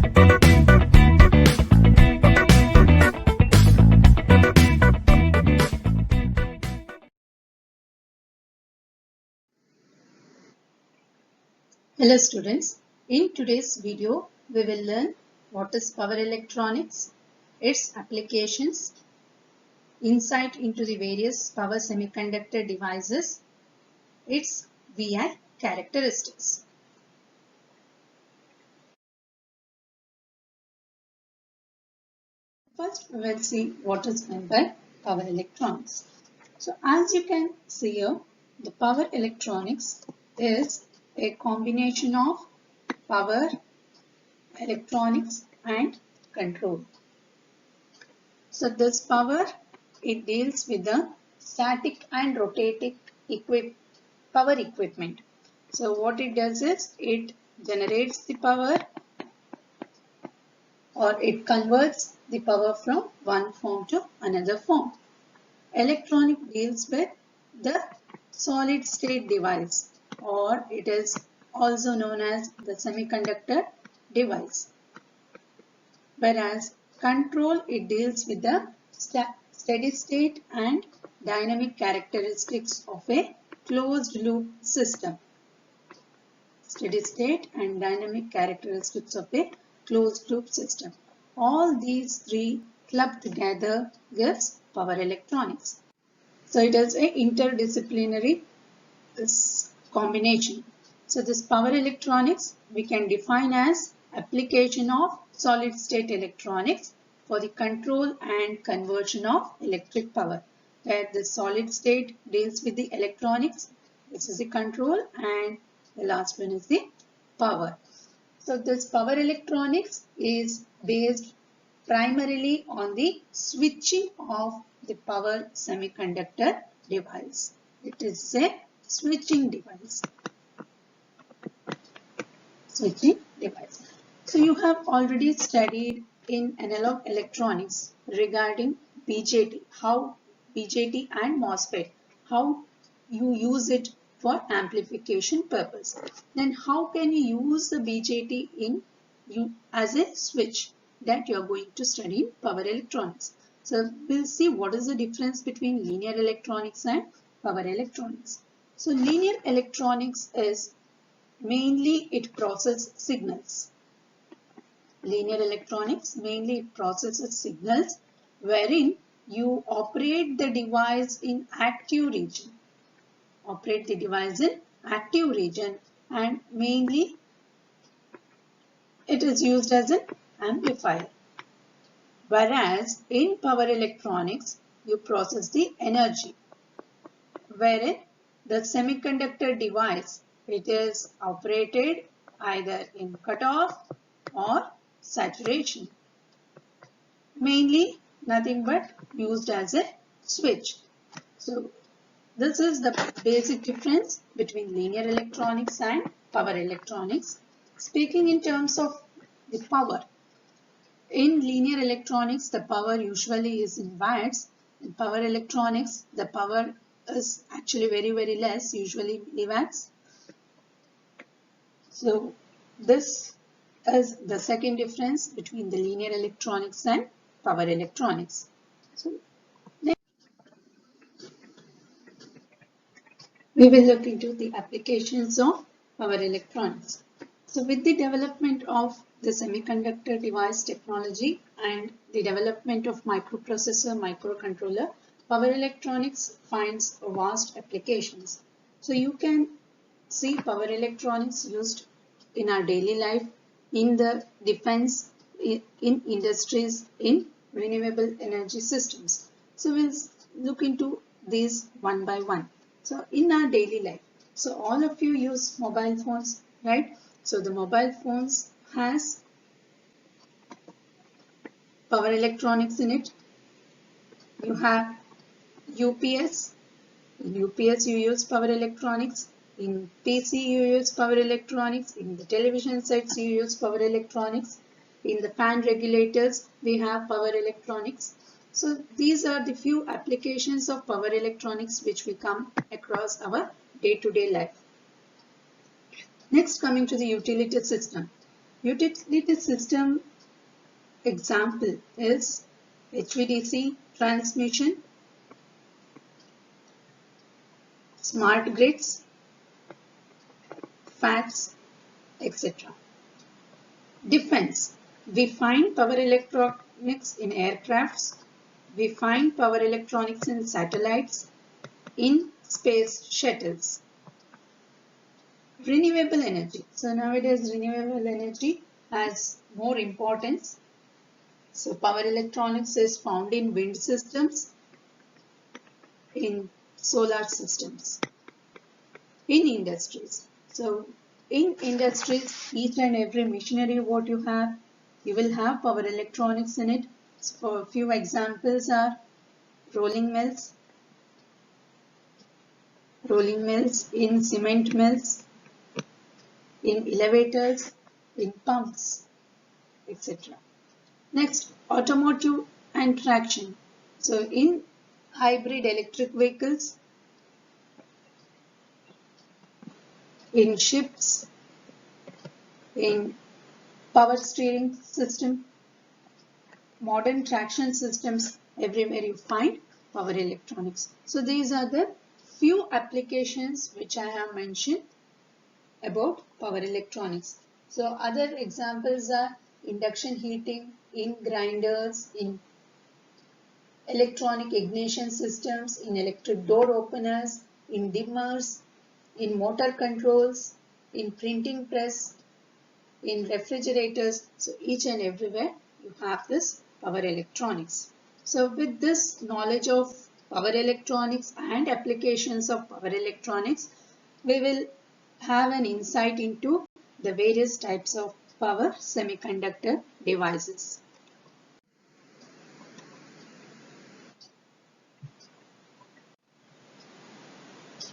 Hello students, in today's video we will learn what is power electronics, its applications, insight into the various power semiconductor devices, its VI characteristics. First we will see what is meant by power electronics. So as you can see here, the power electronics is a combination of power, electronics and control. So this power, it deals with the static and rotating power equipment. So what it does is it generates the power or it converts the power from one form to another form. Electronic deals with the solid state device, or it is also known as the semiconductor device. Whereas control, it deals with the steady state and dynamic characteristics of a closed loop system. Steady state and dynamic characteristics of a closed loop system. All these three clubbed together gives power electronics. So it is an interdisciplinary combination. So this power electronics we can define as application of solid state electronics for the control and conversion of electric power. Where the solid state deals with the electronics, this is the control, and the last one is the power. So this power electronics is based primarily on the switching of the power semiconductor device. It is a switching device. Switching device. So you have already studied in analog electronics regarding BJT, how BJT and MOSFET, how you use it for amplification purpose. Then how can you use the BJT as a switch? That you are going to study in power electronics. So we'll see what is the difference between linear electronics and power electronics. So linear electronics is mainly it processes signals. Linear electronics mainly it processes signals wherein you operate the device in active region. Operate the device in active region, and mainly it is used as an amplifier. Whereas in power electronics you process the energy, wherein the semiconductor device, it is operated either in cutoff or saturation. Mainly nothing but used as a switch. So this is the basic difference between linear electronics and power electronics. Speaking in terms of the power, in linear electronics the power usually is in watts. In power electronics the power is actually very less, usually milliwatts. So this is the second difference between the linear electronics and power electronics. So next we will look into the applications of power electronics. So with the development of the semiconductor device technology and the development of microprocessor, microcontroller, power electronics finds vast applications. So you can see power electronics used in our daily life, in the defense, in industries, in renewable energy systems. So we'll look into these one by one. So in our daily life, so all of you use mobile phones, right? So the mobile phones has power electronics in it. You have UPS. In UPS you use power electronics. In PC you use power electronics. In the television sets you use power electronics. In the fan regulators we have power electronics. So these are the few applications of power electronics which we come across our day-to-day life. Next, coming to the utility system. Utility system example is HVDC transmission, smart grids, FACTS, etc. Defense. We find power electronics in aircrafts. We find power electronics in satellites, in space shuttles. Renewable energy. So nowadays renewable energy has more importance. So power electronics is found in wind systems, in solar systems, in industries. So in industries, each and every machinery what you will have power electronics in it. So for a few examples are rolling mills, in cement mills, in elevators, in pumps, etc. Next, automotive and traction. So in hybrid electric vehicles, in ships, in power steering system, modern traction systems, everywhere you find power electronics. So these are the few applications which I have mentioned about power electronics. So other examples are induction heating in grinders, in electronic ignition systems, in electric door openers, in dimmers, in motor controls, in printing press, in refrigerators. So each and everywhere you have this power electronics. So with this knowledge of power electronics and applications of power electronics, we will have an insight into the various types of power semiconductor devices.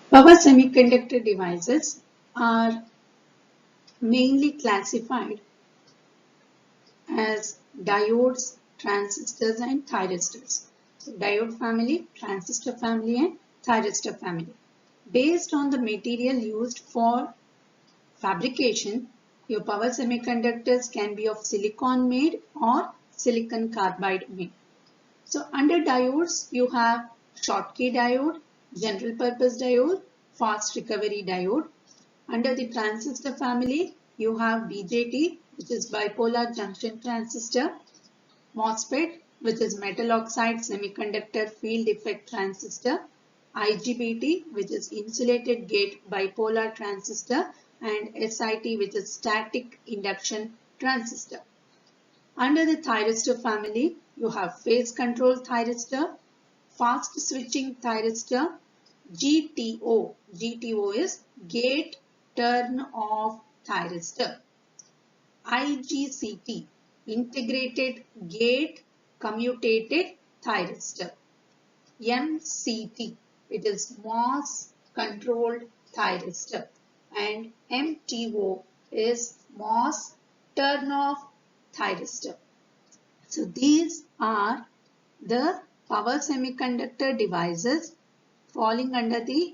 Power semiconductor devices are mainly classified as diodes, transistors and thyristors. So diode family, transistor family and thyristor family. Based on the material used for fabrication, your power semiconductors can be of silicon made or silicon carbide made. So under diodes, you have Schottky diode, general purpose diode, fast recovery diode. Under the transistor family, you have BJT, which is bipolar junction transistor, MOSFET, which is metal oxide semiconductor field effect transistor, IGBT, which is insulated gate bipolar transistor, and SIT, which is static induction transistor. Under the thyristor family, you have phase control thyristor, fast switching thyristor, GTO. GTO is gate turn off thyristor. IGCT, integrated gate commutated thyristor. MCT, it is MOS controlled thyristor. And MTO is MOS turn off thyristor. So these are the power semiconductor devices falling under the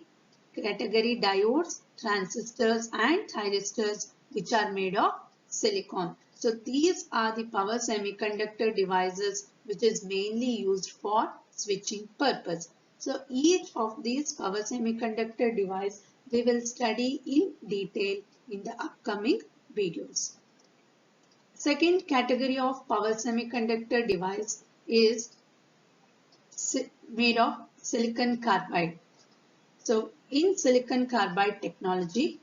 category diodes, transistors and thyristors, which are made of silicon. So these are the power semiconductor devices which is mainly used for switching purpose. So each of these power semiconductor device we will study in detail in the upcoming videos. Second category of power semiconductor device is made of silicon carbide. So in silicon carbide technology,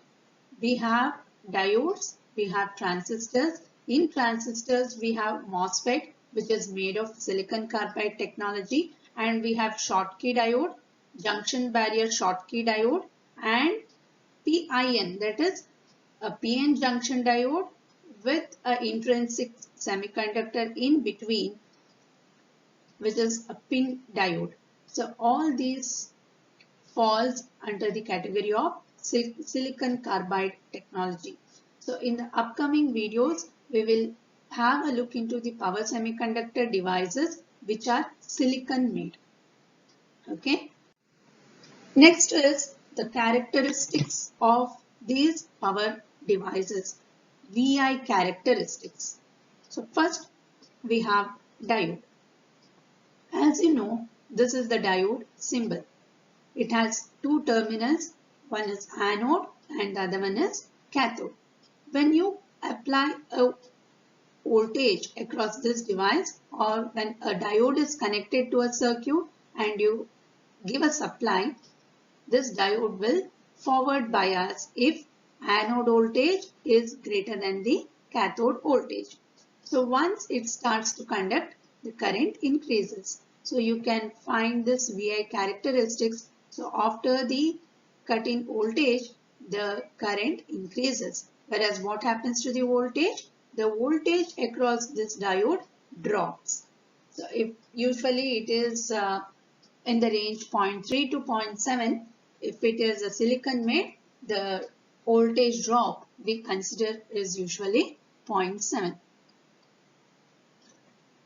we have diodes, we have transistors. In transistors, we have MOSFET, which is made of silicon carbide technology, and we have Schottky diode, junction barrier Schottky diode, and PIN, that is a PN junction diode with an intrinsic semiconductor in between, which is a PIN diode. So all these falls under the category of silicon carbide technology. So in the upcoming videos, we will have a look into the power semiconductor devices which are silicon made. Okay. Next is the characteristics of these power devices. VI characteristics. So first we have diode. As you know, this is the diode symbol. It has two terminals, one is anode and the other one is cathode. When you apply a voltage across this device, or when a diode is connected to a circuit and you give a supply, this diode will forward bias if anode voltage is greater than the cathode voltage. So once it starts to conduct, the current increases. So you can find this VI characteristics. So after the cut in voltage, the current increases. Whereas what happens to the voltage? The voltage across this diode drops. So if usually it is in the range 0.3 to 0.7, if it is a silicon made, the voltage drop we consider is usually 0.7.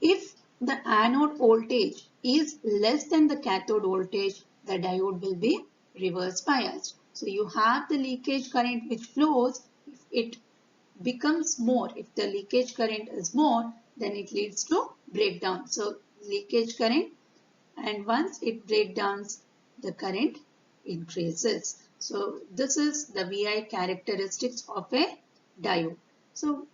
If the anode voltage is less than the cathode voltage, the diode will be reverse biased. So you have the leakage current which flows. If it becomes more, if the leakage current is more, then it leads to breakdown. So leakage current, and once it breaks down, the current increases. So this is the VI characteristics of a diode. So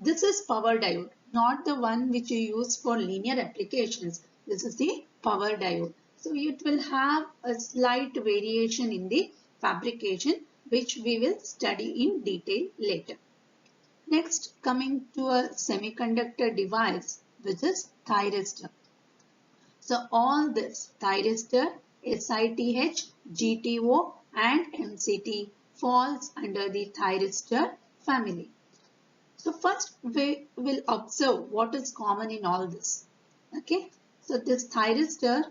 this is power diode, not the one which you use for linear applications. This is the power diode. So it will have a slight variation in the fabrication, which we will study in detail later. Next, coming to a semiconductor device, which is thyristor. So all this thyristor, SiTH, GTO and MCT falls under the thyristor family. So first we will observe what is common in all this. Okay. So this thyristor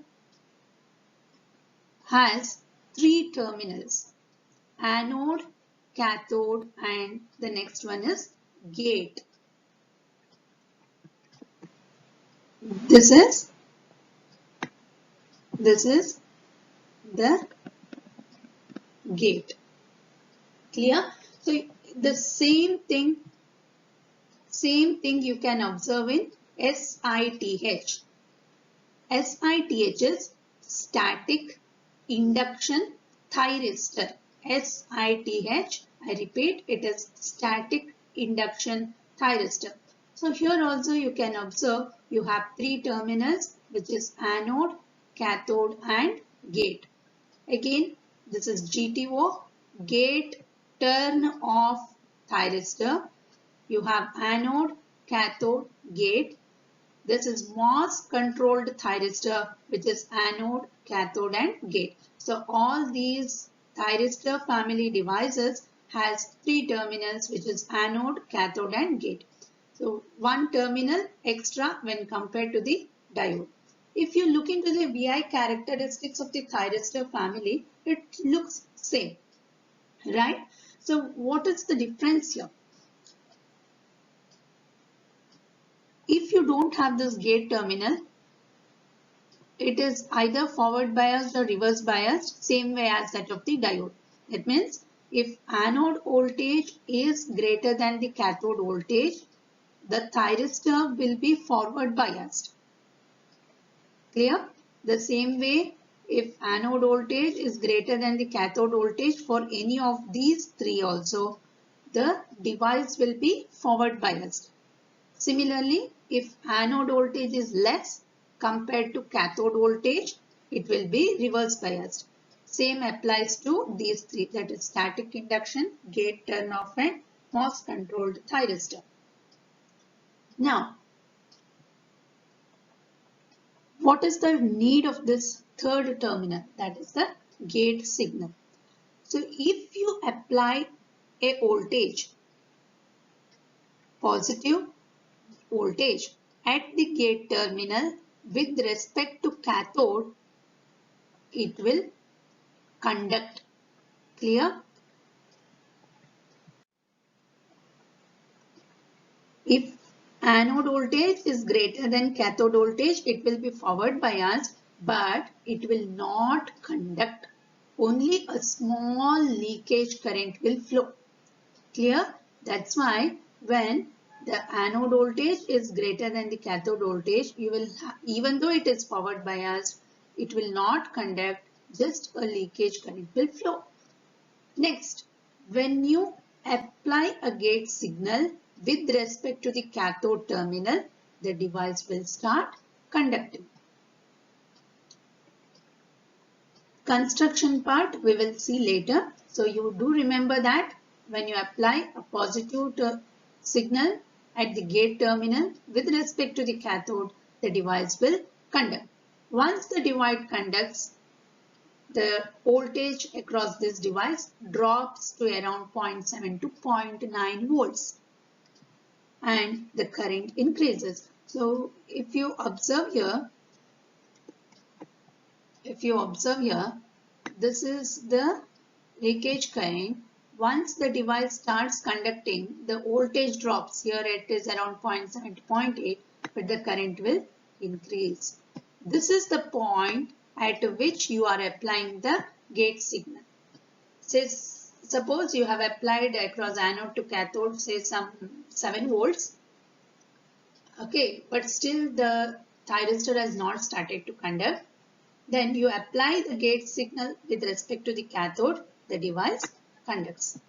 has three terminals: anode, cathode and the next one is gate. This is the gate. Clear? So the same thing you can observe in SiTH. SiTH is static induction thyristor. SiTH, I repeat, it is static induction thyristor. So here also you can observe you have three terminals, which is anode, cathode and gate. Again, this is GTO, gate turn off thyristor. You have anode, cathode, gate. This is MOS controlled thyristor, which is anode, cathode and gate. So all these thyristor family devices has three terminals, which is anode, cathode and gate. So one terminal extra when compared to the diode. If you look into the VI characteristics of the thyristor family, it looks same, right? So what is the difference here? If you don't have this gate terminal, it is either forward biased or reverse biased, same way as that of the diode. That means if anode voltage is greater than the cathode voltage, the thyristor will be forward biased. Clear? The same way, if anode voltage is greater than the cathode voltage for any of these three also, the device will be forward biased. Similarly, if anode voltage is less compared to cathode voltage, it will be reverse biased. Same applies to these three, that is static induction, gate turn off and MOS controlled thyristor. Now, what is the need of this third terminal? That is the gate signal. So if you apply a voltage, positive voltage at the gate terminal with respect to cathode, it will conduct. Clear? If anode voltage is greater than cathode voltage, it will be forward biased, but it will not conduct. Only a small leakage current will flow. Clear? That's why when the anode voltage is greater than the cathode voltage, you will even though it is powered biased, it will not conduct, just a leakage current will flow. Next, when you apply a gate signal with respect to the cathode terminal, the device will start conducting. Construction part we will see later. So you do remember that when you apply a positive signal at the gate terminal with respect to the cathode, the device will conduct. Once the device conducts, the voltage across this device drops to around 0.7 to 0.9 volts and the current increases. So if you observe here, this is the leakage current. Once the device starts conducting, the voltage drops. Here it is around 0.7 to 0.8, but the current will increase. This is the point at which you are applying the gate signal. Say, suppose you have applied across anode to cathode, say some 7 volts. Okay, but still the thyristor has not started to conduct. Then you apply the gate signal with respect to the cathode, the device conducts.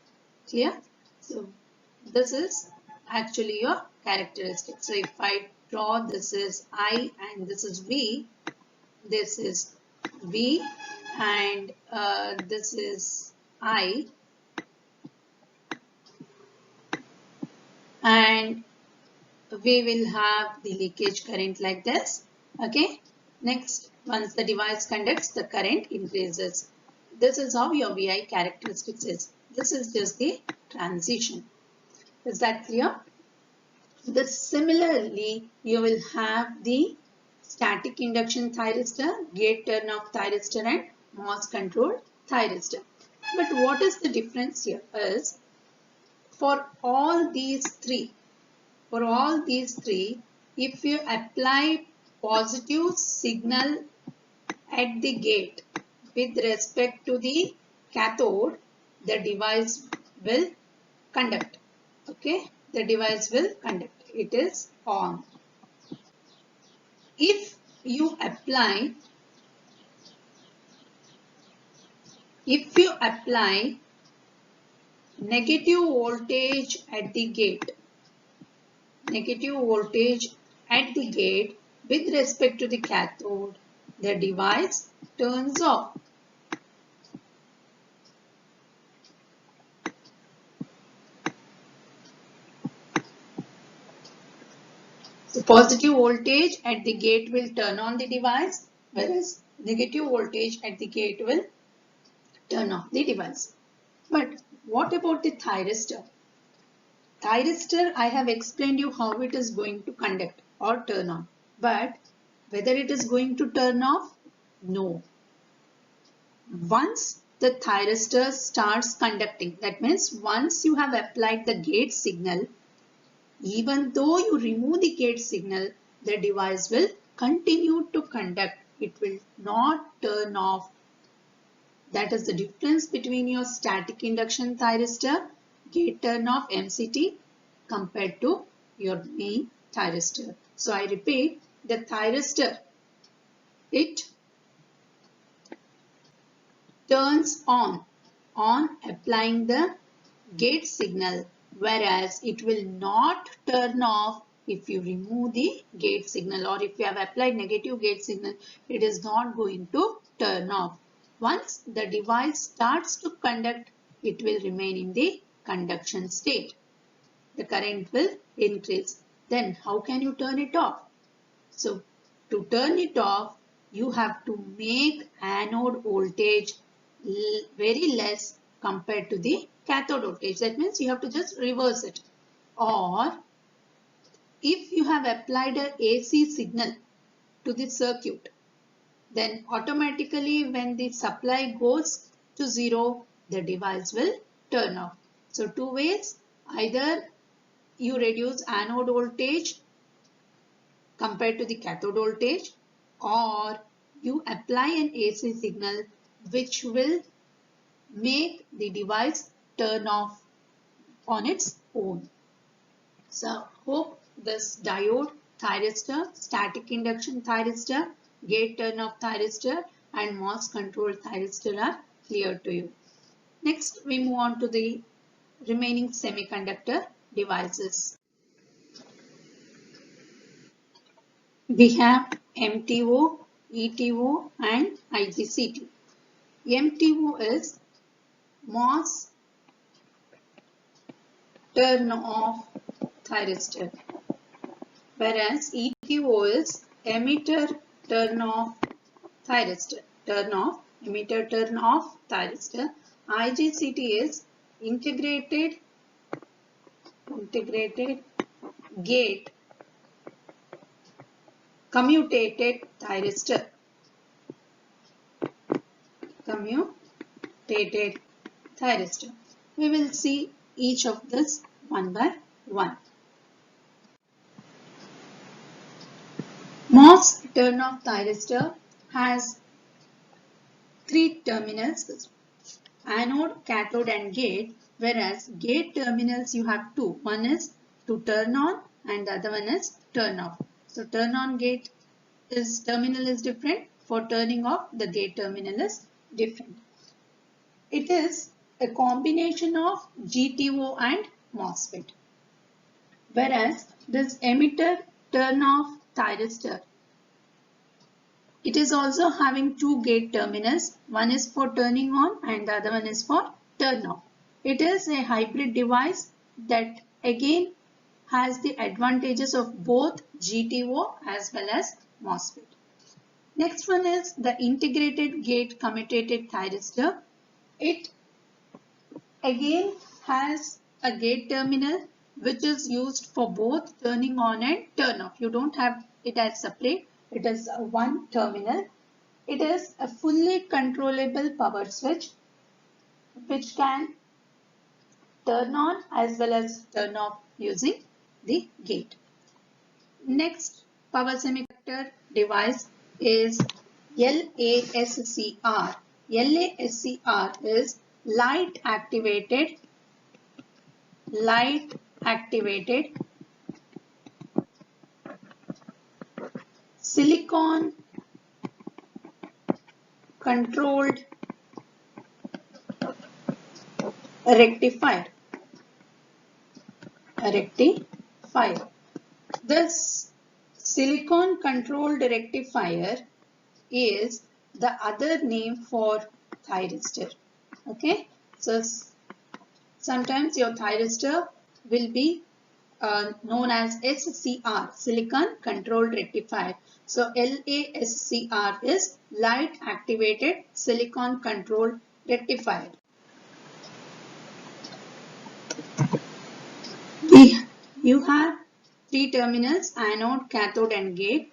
Clear? So this is actually your characteristic. So if I draw, this is I and this is V, this is V and this is I, and we will have the leakage current like this. Okay. Next, once the device conducts, the current increases. This is how your VI characteristics is. This is just the transition. Is that clear? Similarly, you will have the static induction thyristor, gate turn-off thyristor and MOS controlled thyristor. But what is the difference here is, for all these three, if you apply positive signal at the gate with respect to the cathode, the device will conduct. Okay, the device will conduct. It is on. If you apply negative voltage at the gate, with respect to the cathode, the device turns off. So positive voltage at the gate will turn on the device, whereas negative voltage at the gate will turn off the device. But what about the thyristor? Thyristor, I have explained you how it is going to conduct or turn on. But whether it is going to turn off? No. Once the thyristor starts conducting, that means once you have applied the gate signal, even though you remove the gate signal, the device will continue to conduct. It will not turn off. That is the difference between your static induction thyristor, gate turn off MCT, compared to your main thyristor. So I repeat, the thyristor, it turns on applying the gate signal, whereas it will not turn off if you remove the gate signal, or if you have applied negative gate signal, it is not going to turn off. Once the device starts to conduct, it will remain in the conduction state. The current will increase. Then how can you turn it off? So to turn it off, you have to make anode voltage very less compared to the cathode voltage. That means you have to just reverse it. Or if you have applied an AC signal to the circuit, then automatically when the supply goes to 0, the device will turn off. So two ways, either you reduce anode voltage compared to the cathode voltage, or you apply an AC signal which will make the device turn off on its own. So hope this diode, thyristor, static induction thyristor, gate turn off thyristor and MOS controlled thyristor are clear to you. Next we move on to the remaining semiconductor devices. We have MTO, ETO and IGCT. MTO is MOS turn off thyristor, whereas ETO is emitter turn off thyristor, emitter turn off thyristor. IGCT is integrated gate commutated thyristor. We will see each of this one by one. MOS turn off thyristor has three terminals, anode, cathode and gate, whereas gate terminals you have two. One is to turn on and the other one is turn off. So turn on gate terminal is different. For turning off, the gate terminal is different. It is a combination of GTO and MOSFET. Whereas this emitter turn off thyristor, it is also having two gate terminals. One is for turning on and the other one is for turn off. It is a hybrid device that again has the advantages of both GTO as well as MOSFET. Next one is the integrated gate commutated thyristor. It again has a gate terminal which is used for both turning on and turn off. You don't have it as separate. It is one terminal. It is a fully controllable power switch which can turn on as well as turn off using the gate. Next power semiconductor device is LASCR. LASCR is light activated silicon controlled rectifier. This silicon controlled rectifier is the other name for thyristor. Okay, so sometimes your thyristor will be known as SCR, silicon controlled rectifier. So LASCR is light activated silicon controlled rectifier. You have three terminals, anode, cathode and gate.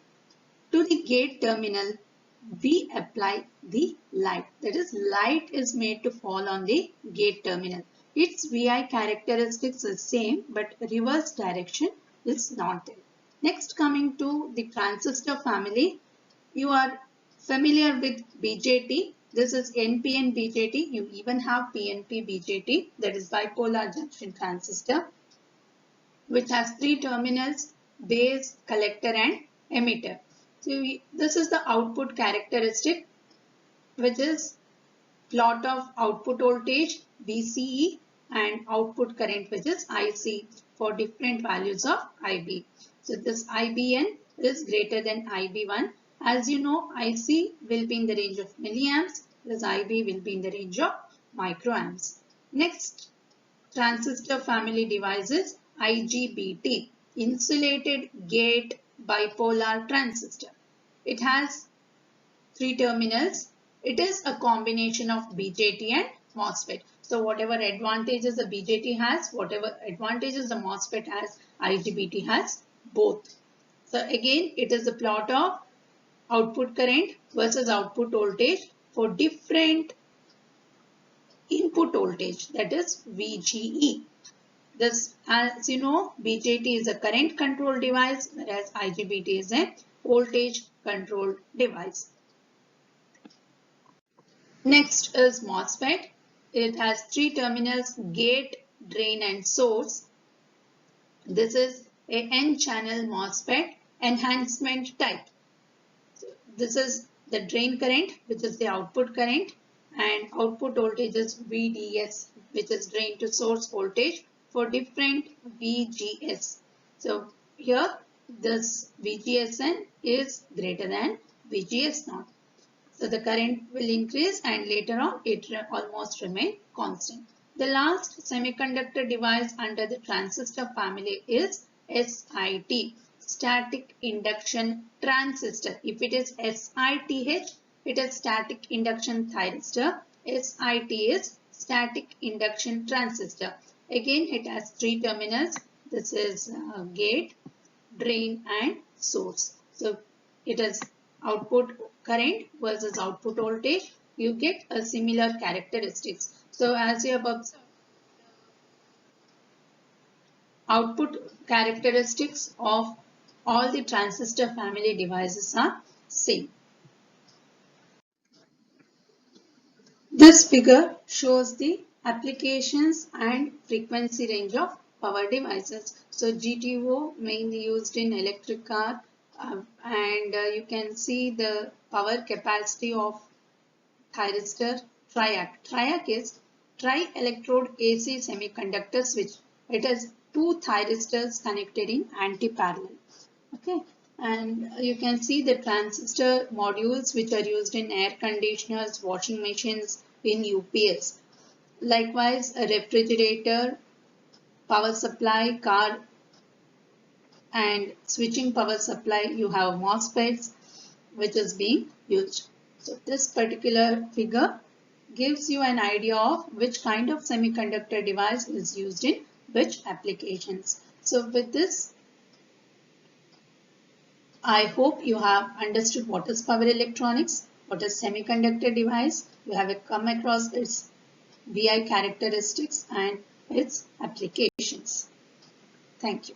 To the gate terminal, we apply the light. That is, light is made to fall on the gate terminal. Its VI characteristics is same, but reverse direction is not there. Next, coming to the transistor family, you are familiar with BJT. This is NPN BJT. You even have PNP BJT, that is bipolar junction transistor, which has three terminals, base, collector and emitter. So this is the output characteristic, which is plot of output voltage VCE and output current, which is IC, for different values of IB. So this IBN is greater than IB1. As you know, IC will be in the range of milliamps, whereas IB will be in the range of microamps. Next transistor family devices, IGBT, insulated gate bipolar transistor. It has three terminals. It is a combination of BJT and MOSFET. So whatever advantages the BJT has, whatever advantages the MOSFET has, IGBT has both. So again, it is a plot of output current versus output voltage for different input voltage, that is VGE. This, as you know, BJT is a current control device, whereas IGBT is a voltage control device. Next is MOSFET. It has three terminals, gate, drain and source. This is a N-channel MOSFET enhancement type. So this is the drain current, which is the output current, and output voltage is VDS, which is drain to source voltage for different VGS. So here this VGSN is greater than VGS0. So the current will increase and later on it almost remain constant. The last semiconductor device under the transistor family is SIT, static induction transistor. If it is SITH, it is static induction thyristor. SIT is static induction transistor. Again, it has three terminals. This is gate, drain and source. So it is output current versus output voltage. You get a similar characteristics. So as you have observed, output characteristics of all the transistor family devices are same. This figure shows the applications and frequency range of power devices. So GTO mainly used in electric car, and you can see the power capacity of thyristor TRIAC. TRIAC is tri-electrode AC semiconductor switch. It has two thyristors connected in anti-parallel. Okay, and you can see the transistor modules which are used in air conditioners, washing machines, in UPS. Likewise, a refrigerator, power supply, car and switching power supply, you have MOSFETs which is being used. So this particular figure gives you an idea of which kind of semiconductor device is used in which applications. So with this, I hope you have understood what is power electronics, what is semiconductor device. You have come across its VI characteristics and its applications. Thank you.